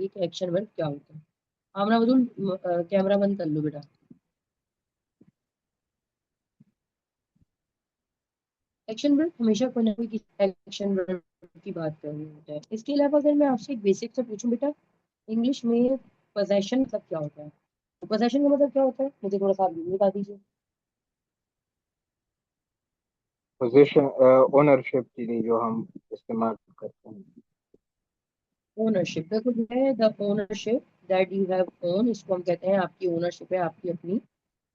कि action verb क्या होता है। आमना बदुल कैमरा बंद कर लो बेटा। एक्शन वर्ब हमेशा कोई ना कोई एक्शन वर्ब की बात कर रही होता है। इसके अलावा अगर मैं आपसे एक बेसिक से पूछूं बेटा, इंग्लिश में पोजेशन मतलब क्या होता है? तो पोजेशन का मतलब क्या होता है, मुझे थोड़ा सा आप ये बता दीजिए। पोजीशन, ओनरशिप की जो हम इस्तेमाल करते हैं। ओनरशिप, देखो जो है the ownership that you have own, इसको हम कहते हैं आपकी ओनरशिप है, आपकी अपनी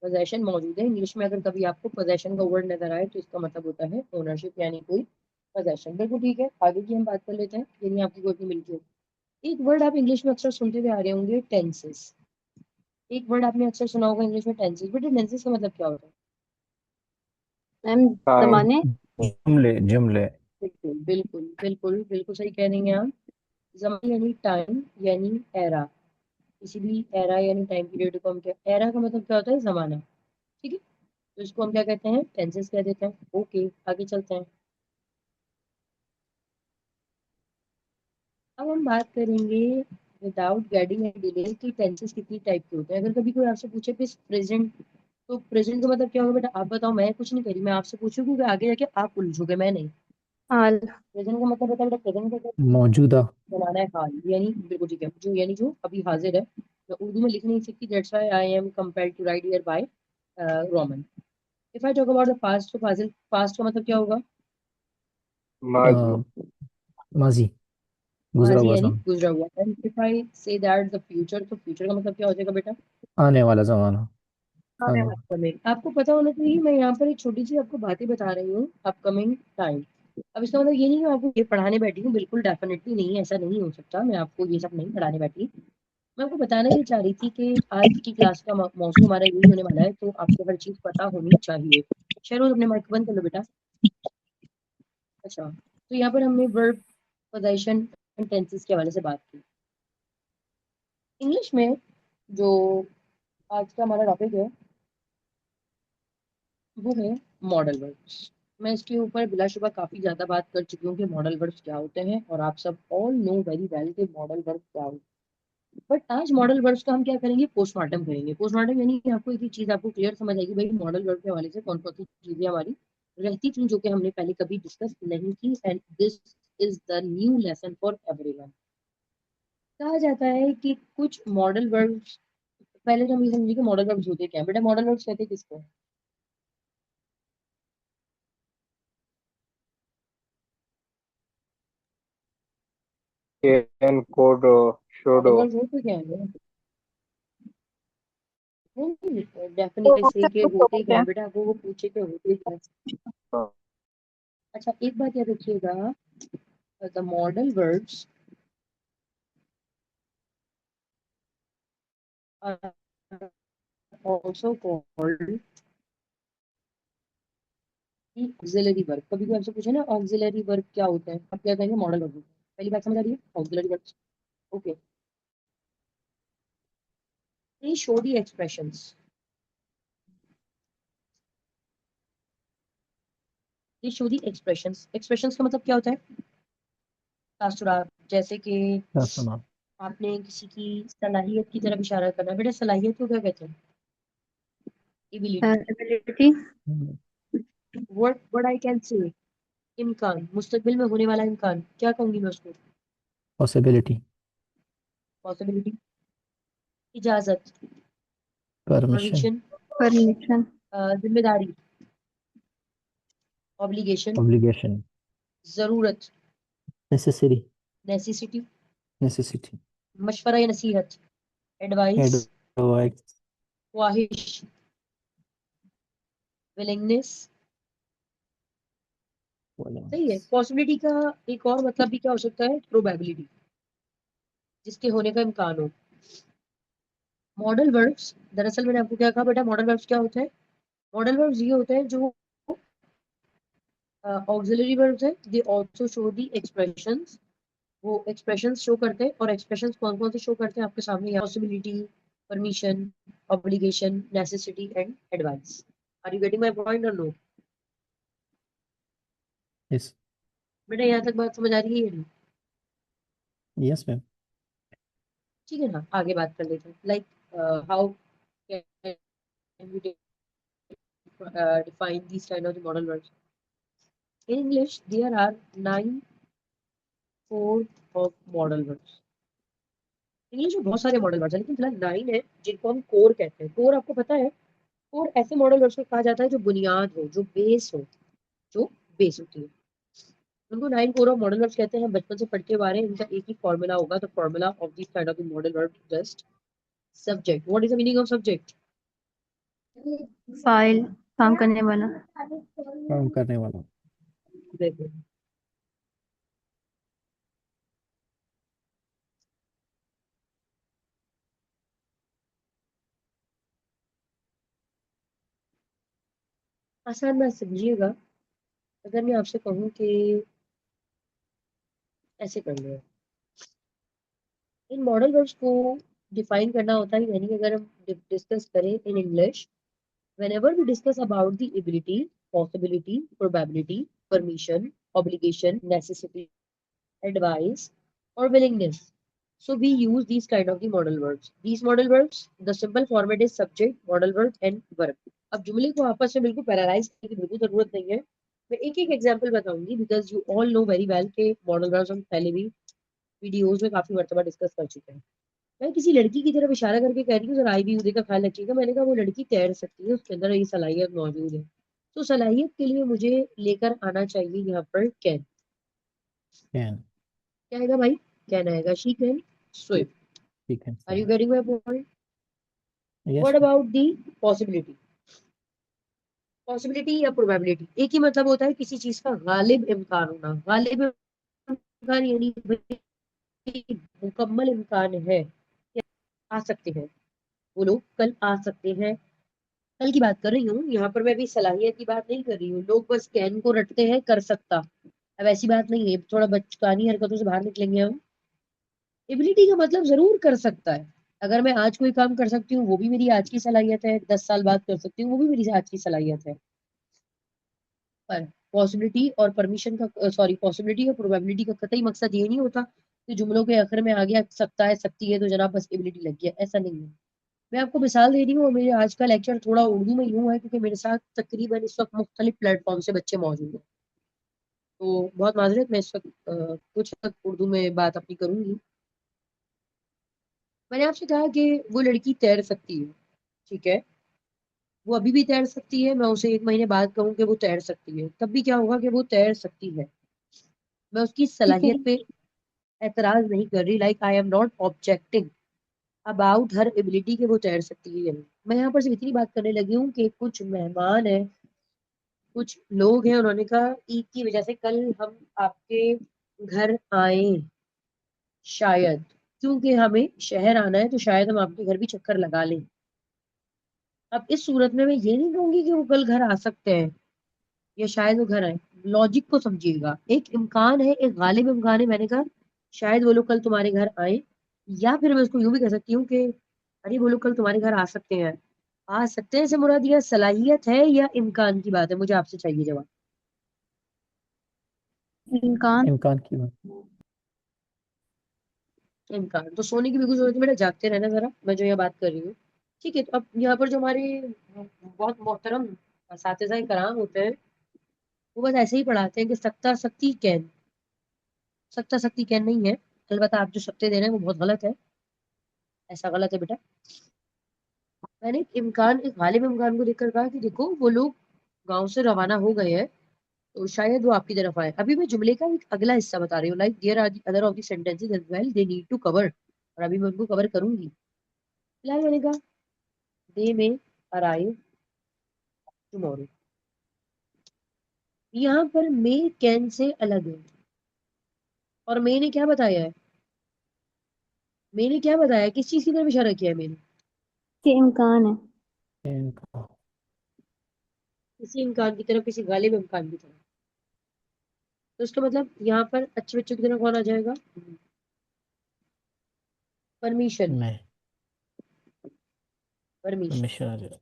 पोजेशन मौजूद है। इंग्लिश में अगर कभी आपको पोजेशन का वर्ड नजर आए तो इसका मतलब होता है ओनरशिप, यानी कोई पोजेशन। बिल्कुल ठीक है, आगे की हम बात कर लेते हैं, यानी आपकी कोई भी मिलती हो। एक वर्ड आप इंग्लिश में अक्सर सुनते हुए आ रहे होंगे, टेंसेस। एक वर्ड आपने अक्सर सुना होगा इंग्लिश में, टेंसेस। बेटे टेंसेस का मतलब क्या होता है? Ma'am time. जमाने। जुमले जुमले। बिल्कुल बिल्कुल बिल्कुल बिल्कुल सही कह रही हैं आप। जमान यानी टाइम, यानी एरा। किसी भी एरा यानी टाइम पीरियड को हम क्या, एरा का मतलब क्या होता है, जमाना। ठीक है, तो इसको हम क्या कहते हैं, टेंसेस कह देते हैं। ओके, आगे चलते हैं। अब हम बात करेंगे विदाउट गेटिंग एनी डिले कि टेंसेस कितनी टाइप के होते हैं। अगर कभी कोई आपसे पूछे कि प्रेजेंट, तो प्रेजेंट का मतलब क्या होगा बेटा, आप बताओ। मैं कुछ नहीं करी, मैं आपसे पूछूं क्योंकि आगे जाके आप उलझोगे, मैं नहीं। हाल। प्रेजेंट का मतलब बेटा, प्रेजेंट का मौजूदा। बनाना है हाल, यानी बिल्कुल ठीक है, जो यानी जो अभी हाजिर है। मैं उर्दू में लिख नहीं सकती, that's why I am compelled to write here by Roman. If I talk about the past, तो पास्ट का मतलब क्या होगा? माजी। माजी, गुजरा माजी हुआ यानी समय। गुजरा हुआ। And if I say that the future, तो फ्यूचर का मतलब क्या हो जाएगा बेटा? आने वाला जमाना। आने वाला। अपकमिंग। आपको पता होना चाहिए, मैं यहाँ पर एक छोटी सी आपको बातें बता रही हूँ, अपकमिंग टाइम। अब इसका मतलब ये नहीं कि मैं आपको ये पढ़ाने बैठी हूँ, बिल्कुल डेफिनेटली नहीं, ऐसा नहीं हो सकता, मैं आपको ये सब नहीं पढ़ाने बैठी। मैं आपको बताना ये चाह रही थी कि आज की क्लास का मौजूद हमारा यही होने वाला है, तो आपको हर चीज पता होनी चाहिए। शहरोज अपने माइक बंद कर लो बेटा। अच्छा, तो यहाँ पर हमने वर्ब, पोजीशन एंड टेंसेस के हवाले से बात की। इंग्लिश में जो आज का हमारा टॉपिक है वो है मॉडल वर्ड्स। मैं इसके ऊपर बिलाशुबा काफी ज्यादा बात कर चुकी हूँ कि मॉडल वर्ड्स क्या होते हैं, और आप सब ऑल नो वेरी वेल कि मॉडल वर्ड्स क्या होते हैं। बट आज मॉडल वर्ड्स का हम क्या करेंगे, पोस्टमार्टम करेंगे। पोस्टमार्टम यानी कि आपको एक ही चीज आपको क्लियर समझ आएगी, भाई मॉडल वर्ड के हवाले से कौन कौन सी चीजें हमारी रहती थी जो कि हमने पहले कभी डिस्कस नहीं की। And this is the new lesson for everyone. कहा जाता है कि कुछ मॉडल वर्ड्स, पहले तो हम ये समझिए कि मॉडल वर्ड्स होते क्या है। बेटा मॉडल वर्ड्स कहते किसको? Can, could, modal should. Words होते क्या है? डेफिनेटली से के होते क्या है बेटा, वो पूछे के होते क्या है। अच्छा, एक बात याद रखिएगा, the modal words are also called auxiliary verb. कभी भी आपसे पूछे ना ऑक्सिलरी वर्ब क्या होता है, आप क्या कहेंगे, मॉडल वर्ब। पहली बात समझ आ रही है, ऑक्सिलरी वर्ब। ओके, ये शो दी एक्सप्रेशंस, ये शो दी एक्सप्रेशंस। एक्सप्रेशंस का मतलब क्या होता है? तासुरात, जैसे कि क्या सुना? आपने किसी की सलाहियत की तरफ इशारा करना। बेटा सलाहियत को क्या कहते हैं? Ability. Ability. Hmm, what I can say, इम्कान, मुस्तकबिल में होने वाला इम्कान, क्या कहूंगी मैं उसको? पॉसिबिलिटी। पॉसिबिलिटी। इजाजत, परमिशन। Provision, permission. जिम्मेदारी, ऑब्लिगेशन, ऑब्लिगेशन। जरूरत, नेसेसरी। Necessity, necessity. मशवरा या नसीहत, एडवाइस, एडवाइस। ख्वाहिश, विलिंगनेस। सही है। पॉसिबिलिटी का एक और मतलब भी क्या हो सकता है, प्रोबेबिलिटी, जिसके होने का इम्कान हो। मॉडल वर्ब्स, दरअसल मैंने आपको क्या कहा बेटा, मॉडल वर्ब्स क्या होते हैं? मॉडल वर्ब्स ये होते हैं जो ऑक्सिलरी वर्ब्स हैं, they also show the expressions. वो एक्सप्रेशंस शो करते हैं, और एक्सप्रेशंस कौन कौन से शो करते हैं आपके सामने, possibility, permission, obligation, necessity and advice. Are you getting my point और नो? यस। बेटा यहाँ तक बात समझ आ रही है या नहीं? Yes ma'am. ठीक है ना, आगे बात कर लेते हैं like how can we define these kind of the model verbs. In English, there are 9 core of model verbs. English में बहुत सारे मॉडल वर्ड्स हैं, लेकिन फिलहाल 9 है जिनको हम कोर कहते हैं। कोर आपको पता है, कोर ऐसे मॉडल वर्ड्स को कहा जाता है जो बुनियाद हो, जो बेस हो, जो बेस होती है, उनको 9 कोर ऑफ मॉडल वर्ड्स कहते हैं। बचपन से पढ़ते हुए आ रहे हैं, इनका एक ही फॉर्मूला होगा। The formula of this kind of modal verb just subject. What is the meaning of subject? File, काम करने वाला। काम करने वाला। देखो, आसान बात समझिएगा। अगर मैं आपसे कहूँ कि ऐसे कर लो, इन मॉडल वर्ब्स को डिफाइन करना होता है, यानी अगर हम डिस्कस करें in English, whenever we discuss about the ability, possibility, probability, permission, obligation, necessity, advice, or willingness, so we use these kind of the modal verbs. These modal verbs, the simple format is subject, modal verb and verb. अब जुमले को आपस में बिल्कुल paralyse करने की बिल्कुल जरूरत नहीं है। मैं एक एक एग्जांपल बताऊंगी because you all know very well के मॉडल वर्ब्स हम पहले भी वीडियोस में काफी मर्तबा डिस्कस कर चुके हैं। मैं किसी लड़की की तरफ इशारा करके कह रही हूँ, जरा आई भी का ख्याल रखिएगा। मैंने कहा वो लड़की तैर सकती है, उसके अंदर ये सलाहियत मौजूद है। तो सलाहियत के लिए मुझे लेकर आना चाहिए यहाँ पर कैन। कैन। क्या आएगा भाई? कैन आएगा। She can swim. ठीक है। Are you getting my point? Yes. What about the possibility? Possibility या प्रोबेबिलिटी एक ही मतलब होता है, किसी चीज का गालिब इम्कान होना। गालिब इम्कान यानी मुकम्मल इम्कान है, आ सकते हैं वो लोग, कल आ सकते हैं। कल की बात कर रही हूँ यहाँ पर, मैं भी सलाहियत की बात नहीं कर रही हूँ। लोग बस कैन को रटते हैं कर सकता। अब ऐसी बात नहीं है, थोड़ा बचकानी हरकतों से बाहर निकलेंगे हम। एबिलिटी का मतलब जरूर कर सकता है। अगर मैं आज कोई काम कर सकती हूँ वो भी मेरी आज की सलाहियत है, 10 साल बाद कर सकती हूँ वो भी मेरी आज की सलाहियत है। पर पॉसिबिलिटी और परमिशन का सॉरी पॉसिबिलिटी और प्रोबेबिलिटी का कतई मकसद ये नहीं होता कि जुमलों के आखिर में आ गया सकता है, सकती है, तो जनाब बस एबिलिटी लग गया, ऐसा नहीं है। मैं आपको मिसाल दे रही हूँ, और मेरे आज का लेक्चर थोड़ा उर्दू में यूं है क्योंकि मेरे साथ तकरीबन इस वक्त मुख्तलिफ प्लेटफॉर्म से बच्चे मौजूद हैं। तो बहुत माजरत, मैं इस वक्त कुछ तक उर्दू में बात अपनी करूंगी। मैंने आपसे कहा कि वो लड़की तैर सकती है, ठीक है, वो अभी भी तैर सकती है। मैं उसे 1 महीने बाद कहूँ कि वो तैर सकती है, तब भी क्या होगा कि वो तैर सकती है। मैं उसकी ठीक है। सलाहियत पे एतराज नहीं कर रही। Like I am not objecting about her ability के वो तैर सकती है या नहीं। मैं यहाँ पर सिर्फ इतनी बात करने लगी हूँ कि कुछ मेहमान है, कुछ लोग हैं, उन्होंने कहा ईद की वजह से कल हम आपके घर आए, शायद क्योंकि हमें शहर आना है तो शायद हम आपके घर भी चक्कर लगा लें। अब इस सूरत में मैं ये नहीं कहूंगी कि वो कल घर आ सकते हैं या शायद वो घर आए। लॉजिक को समझिएगा, एक इम्कान है, एक गालिब इम्कान है। मैंने कहा शायद वो लोग कल तुम्हारे घर आए, या फिर मैं उसको यूं भी कह सकती हूँ कि अरे वो लोग कल तुम्हारे घर आ सकते हैं। आ सकते हैं से मुराद यह सलाहियत है या इम्कान की बात है? मुझे आपसे चाहिए जवाब। इम्कान। इम्कान की बात। इम्कान। तो सोने की बिल्कुल जरूरत है बेटा, जागते रहना जरा, मैं जो यहाँ बात कर रही हूँ। ठीक है, तो अब यहाँ पर जो हमारे बहुत मोहतरम असातिज़ा कराम होते हैं, वो बस ऐसे ही पढ़ाते हैं कि सख्ता सख्ती कैन। सख्ता सख्ती कैन नहीं है, अलबत्ता आप जो सख्ते दे रहे हैं वो बहुत गलत है, ऐसा गलत है बेटा। मैंने एक इम्कान, एक गालिब इम्कान को देखकर कहा कि देखो वो लोग गांव से रवाना हो गए हैं तो शायद वो आपकी तरफ आए। अभी मैं जुमले का एक अगला हिस्सा बता रही हूँ, like there are the other of the sentences as well they need to cover, और अभी मैं उनको कवर करूंगी। फिलहाल मैंने कहा दे में अराइव टुमारो। यहाँ पर मे कैन से अलग है, और मे ने क्या बताया है? मे ने क्या बताया, किस चीज की तरफ इशारा किया है मैंने? के इम्कान है। कैन का। किसी इम्कान की तरफ, किसी गालिब इम्कान की तरफ। तो इसका मतलब यहाँ पर अच्छे बच्चों की तरफ कौन आ जाएगा? परमिशन। मैं। परमिशन। परमिशन आ जाए।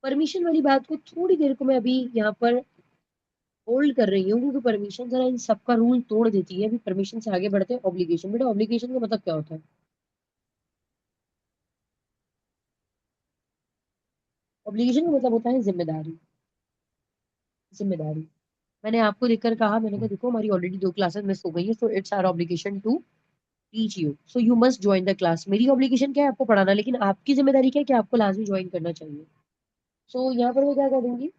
परमिशन वाली बात को थोड़ी देर को मैं अभी यहाँ पर होल्ड कर रही हूँ क्योंकि परमिशन जरा इन सबका रूल तोड़ देती है। अभी परमिशन से आगे बढ़ते हैं ऑब्लिगेशन। बेटा ऑब्लिगेशन का मतलब क्या होता है? ऑब्लिगेशन का मतलब होता है जिम्मेदारी। जिम्मेदारी। मैंने आपको देखकर कहा, मैंने कहा देखो हमारी ऑलरेडी 2 क्लासेस मिस हो गई है, so it's our obligation to teach you, so you must join the class. मेरी ऑब्लिगेशन क्या है? आपको पढ़ाना, लेकिन आपकी जिम्मेदारी क्या है कि आपको लाजमी ज्वाइन करना चाहिए। सो यहाँ पर मैं क्या कर दूंगी?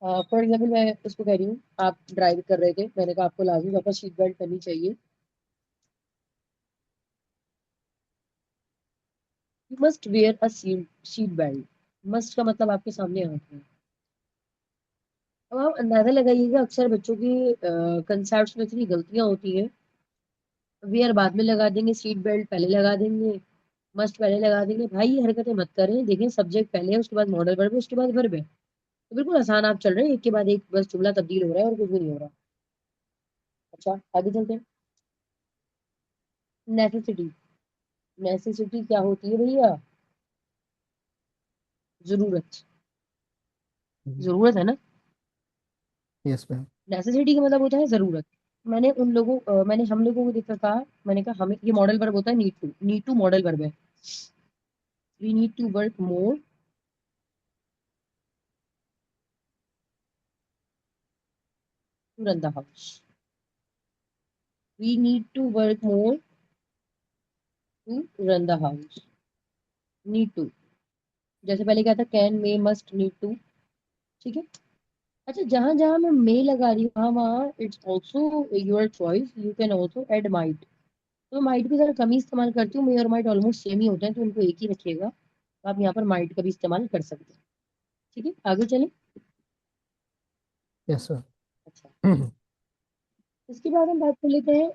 फॉर एग्जाम्पल मैं इसको कह रही हूँ, आप ड्राइव कर रहे थे, मैंने कहा आपको लाजमी वापस सीट बेल्ट करनी चाहिए। You must where a seat belt. Must का मतलब आपके सामने आता है। अब आप अंदाजा लगाइएगा, अक्सर बच्चों की कंसेप्ट में इतनी गलतियां होती हैं। वेयर बाद में लगा देंगे, सीट बेल्ट पहले लगा देंगे, मस्ट पहले लगा देंगे। भाई ये हरकतें मत करें। देखें सब्जेक्ट पहले है, उसके बाद मॉडल वर्ब है, उसके बाद वर्ब है। तो बिल्कुल आसान आप चल रहे हैं, एक के बाद एक बस जुमला तब्दील हो रहा है और कुछ भी नहीं हो रहा। अच्छा आगे चलते हैं। नेसेसिटी। नेसेसिटी क्या होती है भैया? जरूरत। जरूरत है ना? Yes, ma'am. नेसेसिटी का मतलब होता है जरूरत। मैंने हम लोगों को देखकर कहा, मैंने कहा हमें ये मॉडल वर्ब होता है need to. Need to modal verb है। We need to work more to run the house. We need to work more to run the house. Need to. जैसे पहले क्या था? Can, may, must, need to. ठीक है। अच्छा जहां जहां मैं मे लगा रही हूँ वहां वहां it's also your choice, you can also add might. तो माइट भी जरा कम ही इस्तेमाल करती हूँ। मे और माइट ऑलमोस्ट सेम ही होते हैं, तो उनको एक ही रखिएगा। तो आप यहाँ पर माइट का भी इस्तेमाल कर सकते हैं। ठीक है आगे चले। Yes, sir. अच्छा इसके बाद हम बात कर लेते हैं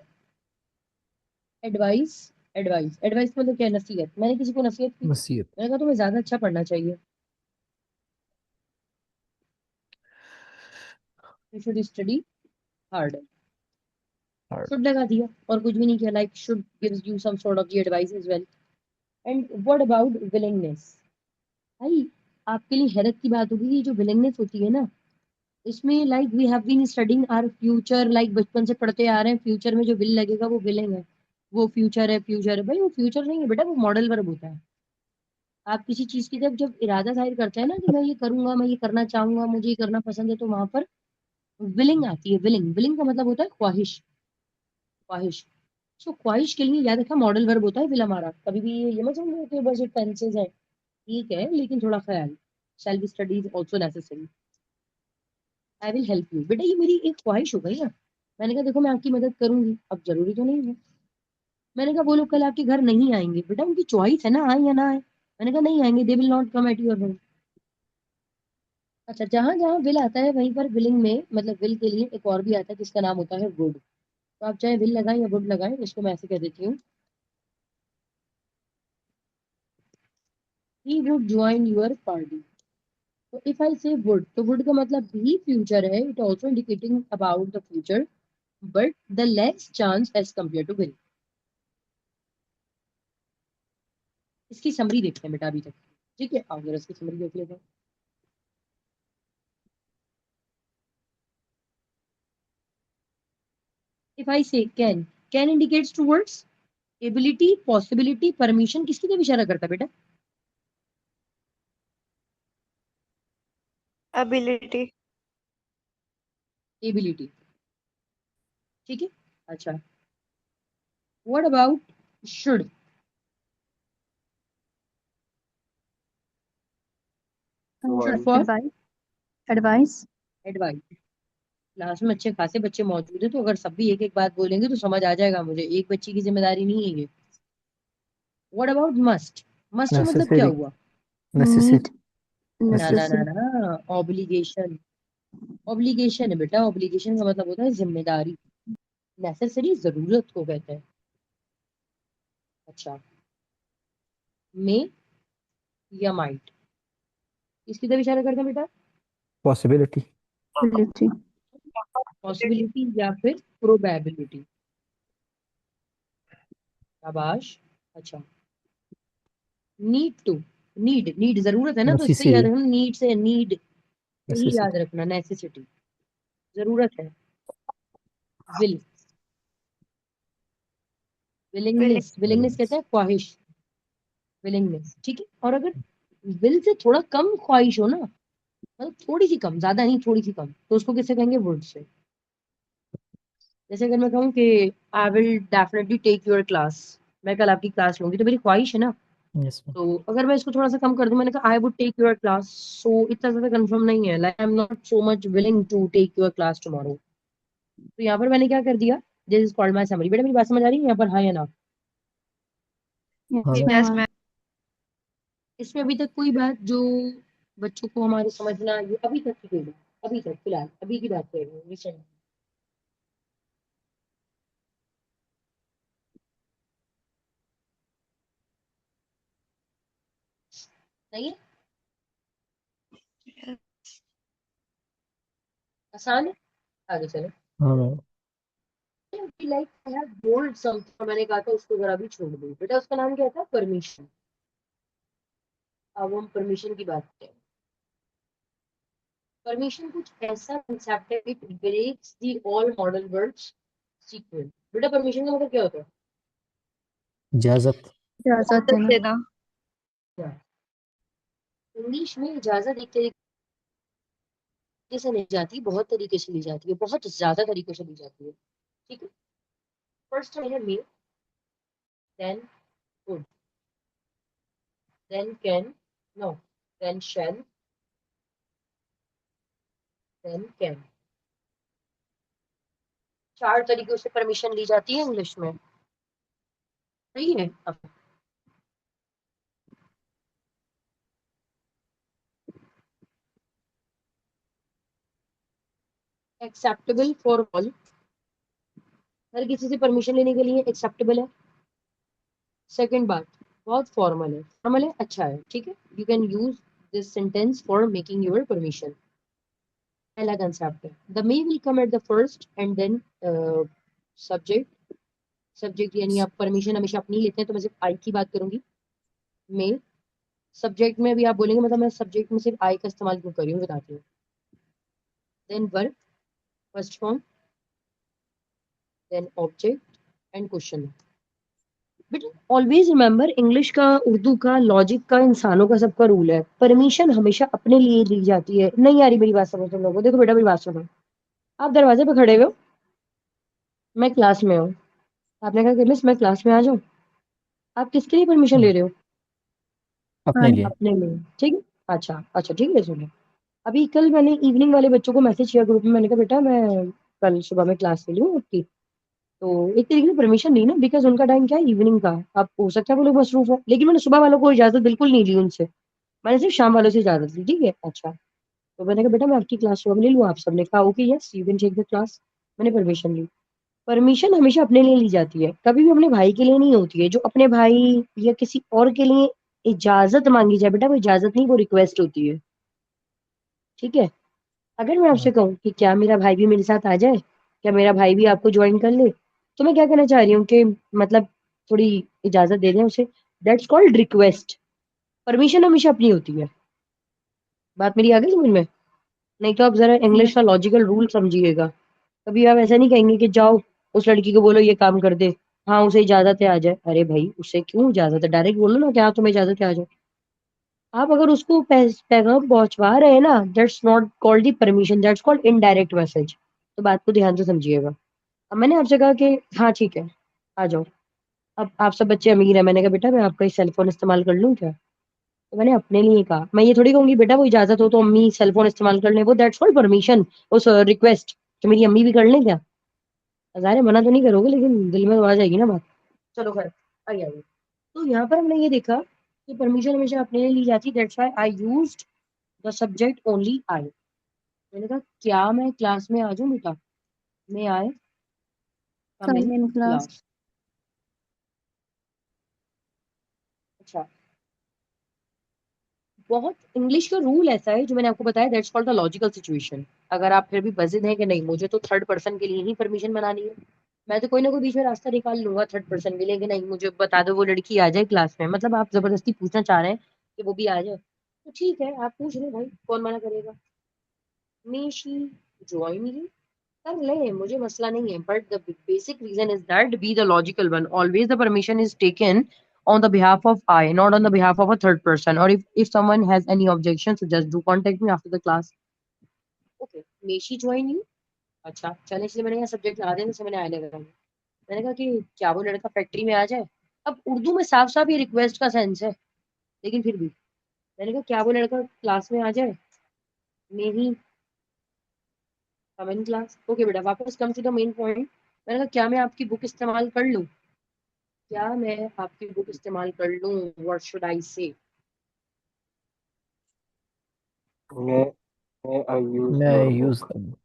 एडवाइस। एडवाइस, एडवाइस मतलब क्या है? नसीहत। मैंने किसी को नसीहत की, Masiyat. मैंने कहा तुम्हें ज्यादा अच्छा पढ़ना चाहिए, you should study hard. Hard. Should लगा दिया और कुछ भी नहीं किया। Like should gives you some sort of the advice as well. And what about willingness? भाई आपके लिए हैरत की बात होगी, ये जो विलिंगनेस होती है ना, इसमें like we have been studying our future, like बचपन से पढ़ते आ रहे हैं फ्यूचर में जो विल लगेगा वो विलिंग है। वो फ्यूचर है, फ्यूचर है। भाई वो फ्यूचर नहीं है बेटा, वो मॉडल वर्ब होता है। आप किसी चीज की जब जब इरादा जाहिर करते हैं ना कि मैं ये करूंगा, मैं ये करना चाहूंगा, मुझे ये करना पसंद है, तो वहां पर विलिंग आती है। विलिंग, विलिंग का मतलब होता है ख्वाहिश। ख्वाहिश। सो ख्वाहिश के लिए याद रखा मॉडल वर्ब होता है विल हमारा। कभी भी ये मत समझो कि बस टेंसेज है। ठीक है लेकिन थोड़ा ख्याल। Shall be studies also necessary. I will help you. बेटा ये मेरी एक ख्वाहिश हो गई ना। मैंने कहा देखो मैं आपकी मदद करूंगी, अब जरूरी तो नहीं है। मैंने कहा वो लोग कल आपके घर नहीं आएंगे। बेटा उनकी चॉइस है ना, आए या ना आए। मैंने कहा नहीं आएंगे, they will not come at your home. अच्छा जहां जहां विल आता है वहीं पर विलिंग में, मतलब विल के लिए एक और भी आता है जिसका नाम होता है वुड। तो आप चाहे विल लगाएं या वुड लगाएं, इसको मैं ऐसे कह देती हूँ, he would join your party. तो इफ आई से वुड, तो वुड का मतलब भी फ्यूचर है, it also indicating about the future, but the less chance as compare to will. इसकी समरी देखते हैं बेटा अभी तक। ठीक है आओ जरा इसकी समरी देख लेते हैं। इफ आई से can, can indicates towards ability, possibility, permission. किसकी तरफ इशारा करता है बेटा? ability, ability. ठीक है। अच्छा what about should? Should Advice. For advice. Advice. Advice. Class में अच्छे खासे बच्चे मौजूद है, तो अगर सब भी एक एक बात बोलेंगे तो समझ आ जाएगा मुझे, एक बच्ची की जिम्मेदारी नहीं है ये। What about must? मस्ट का मतलब क्या Necessary. हुआ? नीड। Necessity. ना ना ना Necessity. नेसेसरी। ना, ऑब्लिगेशन। ऑब्लिगेशन है बेटा, ऑब्लिगेशन का मतलब होता है जिम्मेदारी। नेसेसरी जरूरत को कहते हैं। अच्छा मे या माइट, इसकी तरफ इशारा करते हैं बेटा? Possibility. एबिलिटी। पॉसिबिलिटी या फिर प्रोबेबिलिटी। शाबाश। अच्छा नीड टू। नीड, नीड जरूरत है ना, तो इससे याद Necessary. रखना नीड से नीड, यही याद Necessity. रखना नेसेसिटी। जरूरत है, विल, विलिंगनेस, विलिंगनेस कहते हैं ख्वाहिश, विलिंगनेस, ठीक है। और अगर विल से थोड़ा कम ख्वाहिश हो ना, मतलब थोड़ी सी कम, ज्यादा नहीं, थोड़ी सी कम, तो उसको किससे कहेंगे, वुड से। जैसे अगर मैं कहूँ कि I will definitely take your class, मैं कल आपकी क्लास लूंगी, तो मेरी ख्वाहिश है ना। Yes, ma'am. तो अगर मैं इसको थोड़ा सा कम कर दूं, मैंने कहा I would take your class, so इतना ज्यादा कंफर्म नहीं है, like I am not so much willing to take your class tomorrow. तो यहाँ पर मैंने क्या कर दिया, this is called my summary. बेटा मेरी बात समझ आ रही है यहाँ पर, हाँ या ना? हाँ Yes, मैम। ma'am. इसमें अभी तक कोई बात जो बच्चों को हमारे समझना, ये अभी तक की कोई बात, अभी तक फिलहाल अभी की बात कर रही हूँ रिसेंट, नहीं है, आसान है, आगे चलो। हाँ ma'am. Like I have bold something, मैंने कहा था उसको जरा भी छोड़ दो, बेटा उसका नाम क्या था, परमिशन। अब हम परमिशन की बात करें। परमिशन कुछ ऐसा कंसेप्ट है, it breaks the all modal words sequence. बेटा परमिशन का मतलब क्या होता इजाजत। इजाजत देना. है? इंग्लिश में इजाजत एक तरीके से नहीं जाती, बहुत तरीके से ली जाती है, बहुत ज्यादा तरीकों से ली जाती है, ठीक है। फर्स्ट है may, then could, then can, no, then shall, then can. चार तरीकों से परमिशन ली जाती है इंग्लिश में, सही है। अब एक्सेप्टेबल फॉर ऑल, हर किसी से परमिशन लेने के लिए एक्सेप्टेबल है। सेकंड बात, बहुत फॉर्मल है, फॉर्मल है, अच्छा है, ठीक है, you can use this sentence for making your permission. पहला कंसेप्ट है, the may will come at the first and then subject. Subject यानी आप परमिशन हमेशा अपनी लेते हैं, तो मैं सिर्फ आई की बात करूंगी। मे, सब्जेक्ट में भी आप बोलेंगे, मतलब मैं सब्जेक्ट में सिर्फ आई का इस्तेमाल क्यों कर रही हूँ बताती हूँ। Then verb, first form, then object and question. But always remember, English का, उर्दू का, लॉजिक का, इंसानों का, सबका रूल है, परमिशन हमेशा अपने लिए ली जाती है। नहीं आ रही मेरी बात समझ तुम लोगों को? देखो बेटा मेरी बात सुनो, आप दरवाजे पे खड़े हो, मैं क्लास में हूँ, आपने कहा कि मिस मैं क्लास में आ जाऊँ, आप किसके लिए परमिशन ले हाँ, रहे हो? अपने लिए। अपने लिए, ठीक है। अच्छा अच्छा, ठीक है, सुनो। अभी कल मैंने इवनिंग वाले बच्चों को मैसेज किया ग्रुप में, मैंने कहा बेटा मैं कल सुबह में क्लास ले लूँ आपकी, तो एक तरीके से परमिशन ली ना, बिकॉज उनका टाइम क्या है, इवनिंग का। अब हो सकता है वो लोग मसरूफ हो, लेकिन मैंने सुबह वालों को इजाजत बिल्कुल नहीं ली उनसे, मैंने सिर्फ शाम वालों से इजाजत ली, ठीक है। अच्छा, तो मैंने कहा बेटा मैं आपकी क्लास सुबह में ले लूँ, आप सबने कहा okay yes you can take the class, मैंने परमिशन ली। परमिशन हमेशा अपने लिए ली जाती है, कभी भी अपने भाई के लिए नहीं होती है। जो अपने भाई या किसी और के लिए इजाजत मांगी जाए, बेटा वो इजाजत नहीं, वो रिक्वेस्ट होती है, ठीक है। अगर मैं आपसे हाँ। कहूँ कि क्या मेरा भाई भी मेरे साथ आ जाए, क्या मेरा भाई भी आपको ज्वाइन कर ले, तो मैं क्या कहना चाह रही हूँ कि मतलब थोड़ी इजाजत दे दें उसे, दैट्स कॉल्ड रिक्वेस्ट। परमिशन हमेशा अपनी होती है। बात मेरी आ गई समझ में? नहीं तो आप जरा इंग्लिश Yes. का लॉजिकल रूल समझिएगा। कभी आप ऐसा नहीं कहेंगे कि जाओ उस लड़की को बोलो ये काम कर दे, हाँ उसे इजाजत है आ जाए। अरे भाई उसे क्यों इजाजत है, डायरेक्ट बोलो ना कि हाँ तुम्हें इजाजत है आ जाओ। आप अगर उसको पैगाम पहुंचवा रहे हैं ना, that's not called the permission, that's called indirect message. तो बात को ध्यान से समझिएगा। अब मैंने आपसे कहा कि हाँ ठीक है आ जाओ, अब आप सब बच्चे अमीर हैं, मैंने कहा बेटा मैं आपका सेल फोन इस्तेमाल कर लूँ क्या? तो मैंने अपने लिए कहा, मैं ये थोड़ी कहूंगी बेटा वो इजाजत हो तो अम्मी सेल फोन इस्तेमाल कर लें, वो दैट्स कॉल्ड परमिशन, उस रिक्वेस्ट कि मेरी अम्मी भी कर लें क्या? ज़ाहिर है मना तो नहीं करोगे, लेकिन दिल में तो आ जाएगी ना बात। चलो खैर, आइए आइए। तो यहाँ पर हमने ये देखा कि परमिशन हमेशा अपने लिए ली जाती है, that's why I used the subject only I. मैंने कहा क्या मैं क्लास में आ जाऊं बेटा, मैं आए, कम इन Come in class. क्लास। अच्छा, बहुत इंग्लिश का रूल ऐसा है जो मैंने आपको बताया, that's called the logical situation. अगर आप फिर भी बजिद हैं कि नहीं मुझे तो थर्ड पर्सन के लिए ही परमिशन बनानी है, मैं तो कोई ना कोई बीच में रास्ता निकाल लूंगा थर्ड पर्सन के लिए कि नहीं मुझे बता दो वो लड़की आ जाए क्लास में, मतलब आप जबरदस्ती पूछना चाह रहे हैं कि वो भी आ जाए, तो ठीक है आप पूछ रहे भाई, कौन मना करेगा। मे शी ज्वाइन यू, कर ले, मुझे मसला नहीं है, but the basic reason is that be the logical one, always the permission is taken on the behalf of I, not on the behalf of a third person. Or if someone has any objections, so just do contact me after the class. Okay, may she join you? अच्छा चले, इसलिए मैंने यहाँ subject ला दिया, जैसे मैंने आने लगा, मैंने कहा कि क्या वो लड़का फैक्ट्री में आ जाए। अब उर्दू में साफ साफ ही रिक्वेस्ट का सेंस है, लेकिन फिर भी मैंने कहा क्या वो लड़का क्लास में आ जाए। मे ही कम इन क्लास। ओके बेटा, वापस come to the main point. मैंने कहा क्या मैं आपकी बुक इस्तेमाल कर लूँ, क्या मैं आपकी बुक इस्तेमाल कर लूँ, व्हाट शुड आई से। May, may I use May I your use book? the book?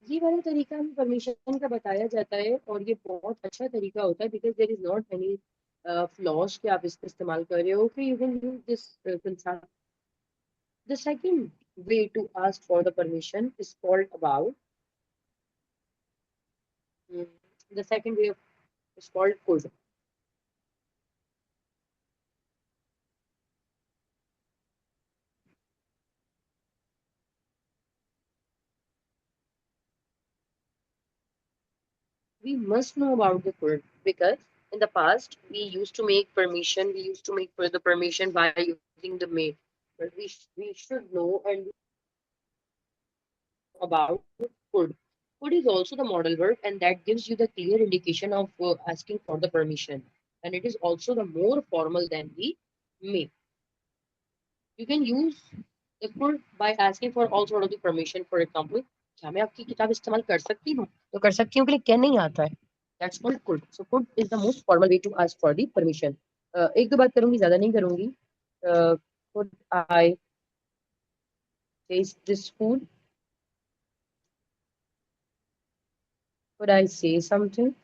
ये वाला तरीका हमें परमिशन का बताया जाता है, और ये बहुत अच्छा तरीका होता है, because there is not any flaws कि आप इसका इस्तेमाल कर रहे हो, कि you can use this concept. The second way to ask for the permission is called about mm, the second way of is called could. We must know about the could, because in the past we used to make permission, we used to make further permission by using the may, but we should know and about could. Could is also the model verb, and that gives you the clear indication of asking for the permission, and it is also the more formal than the may. You can use the could by asking for all sort of the permission. For example, क्या मैं आपकी किताब इस्तेमाल कर सकती हूँ, तो कर सकती हूँ के लिए क्या नहीं आता है, that's called could. So could is the most formal way to ask for the permission. एक दो बात करूंगी, ज्यादा नहीं करूंगी. Could I taste this food? Could I say something?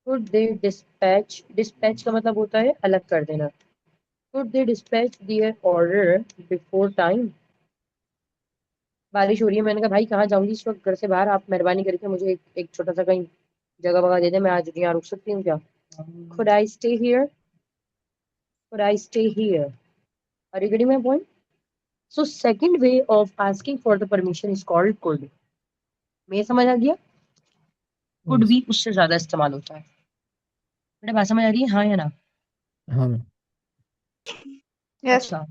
Could they dispatch का मतलब होता है अलग कर देना. Could they dispatch their order before time? बारिश हो रही है, मैंने कहा भाई कहाँ जाऊंगी इस वक्त घर से बाहर, आप मेहरबानी करके मुझे एक छोटा सा कहीं जगह वगह दे दे, मैं आज यहाँ रुक सकती हूँ क्या. Could I stay here? Could I stay here? Are you getting my point? So second way of asking for the permission is called could. मैं समझ आ गया. Could Yes. भी उससे ज्यादा इस्तेमाल होता है. बेटा बात समझ आ रही है, हाँ या ना. हाँ Yes. अच्छा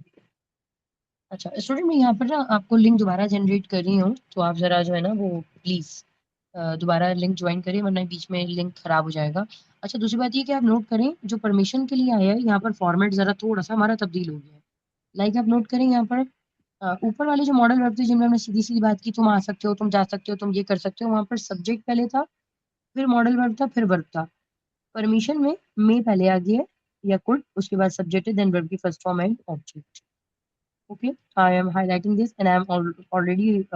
अच्छा स्टूडेंट, मैं यहाँ पर ना आपको लिंक दोबारा जनरेट कर रही हूँ, तो आप जरा जो है ना वो प्लीज दोबारा लिंक ज्वाइन करें, वरना बीच में लिंक खराब हो जाएगा. अच्छा दूसरी बात ये कि आप नोट करें, जो परमिशन के लिए आया है यहाँ पर फॉर्मेट जरा थोड़ा सा हमारा तब्दील हो गया है. लाइक आप नोट करें यहाँ पर ऊपर वाले जो मॉडल वर्ब थे जिनमें हमने सीधी सीधी बात की, तुम आ सकते हो, तुम जा सकते हो, तुम ये कर सकते हो, वहां पर सब्जेक्ट पहले था, फिर मॉडल वर्ब था, फिर वर्ब था. परमिशन में मे पहले आ गया है या कुड, उसके बाद सब्जेक्ट है, देन वर्ब की first form and object. Okay, I am highlighting this and I am already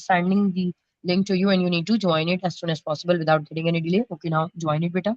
sending the link to you, and you need to join it as soon as possible without getting any delay. Okay, now join it, beta.